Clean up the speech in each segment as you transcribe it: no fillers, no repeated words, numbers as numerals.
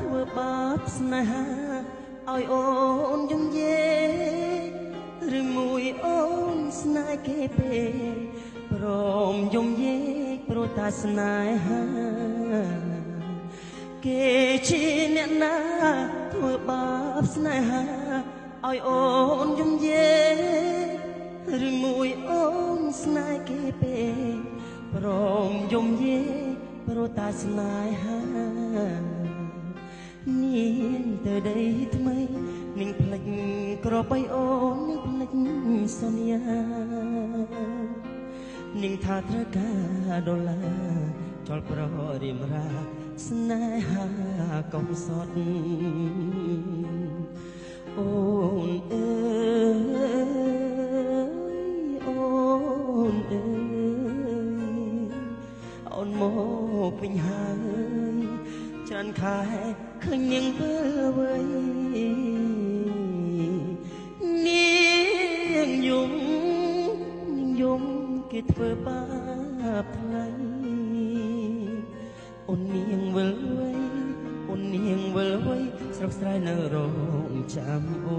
ធ្វើបាបស្នេហាឲ្យអូនយំយេឬមួយអូនស្នេហ៍គេពេកព្រមយំយេព្រោះតែស្នេហាគេជាអ្នកណាធ្វើបាបស្នេហាឲ្យអូនយំយេឬមួយអូនស្នេហ៍គេពេកព្រមយំយេព្រោះតែស្នេហានាងទៅដីថ្មីនឹងផ្លិចក្របីអូននឹងផ្លិចសន្យានឹងថាត្រូវការដុល្លារចលប្ររិមរាស្នេហាកំសត់អូនអើយអូនអើយអូនមកវិញហើយច្រើនខែឃើញនាងវិលវ័យនាងយំគេធ្វើបាបថ្លៃអូននាងវិលវ័យអូននាងវិលវ័យស្រុកស្រែនៅរងចាំអូ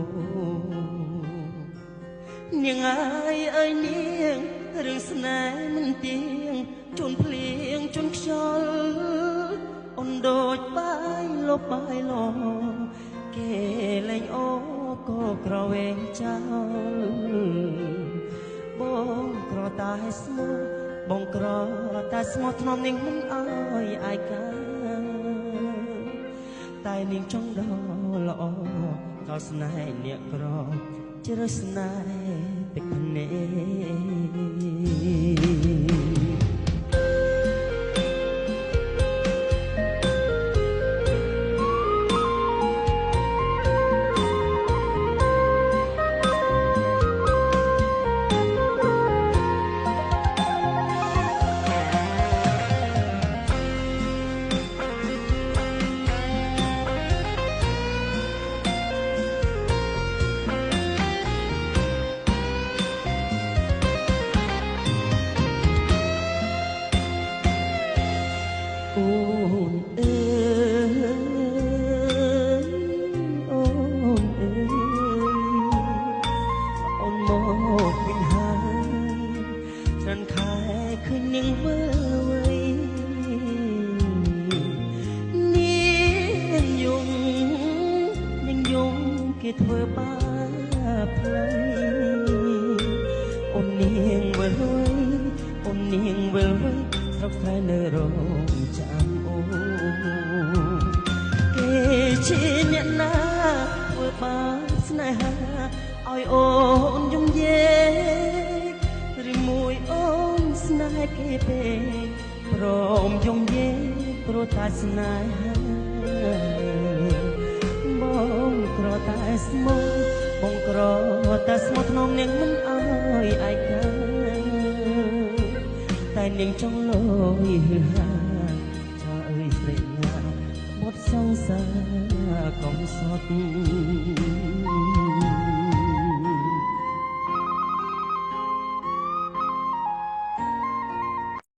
នាងអើយនាងរឿងស្នេហ៍មិនទៀងជន់ភ្លៀងជន់ខ្យល់អូនដូចបាយលបបាយឡគេលេងអូក៏ក្រវែងចោលបងក្រតែស្មោះបងក្រតែស្មោះធ្នមនាងមិនអើយអាយកាតែនាងចង់ដល់ល្អដល់ស្នេហ៍អ្នកក្រជ្រើសស្នេហ៍ទឹកភ្នែកអូនអើយអូនអើយអូនមកវិញហើយច្រើនខែឃើញនាងវិលវ័យនាងយំគេធ្វើបាបផ្លៃអូននាងវិលវ័យអូននាងវិលវ័យស្រុកស្រែនៅរងចាំអូគេជាអ្នកណាធ្វើបាបស្នេហាឲ្យអូនយំយេឬមួយអូនស្នេហ៍គេពេកព្រមយំយេព្រោះតែស្នេហាបងក្រតែស្មោះបងក្រតែស្មោះធ្នមនាងមិនអើយអាយកាតែនាងចង់លយហឺហាចើអើយស្រីណាបត់សង្សារកំសត់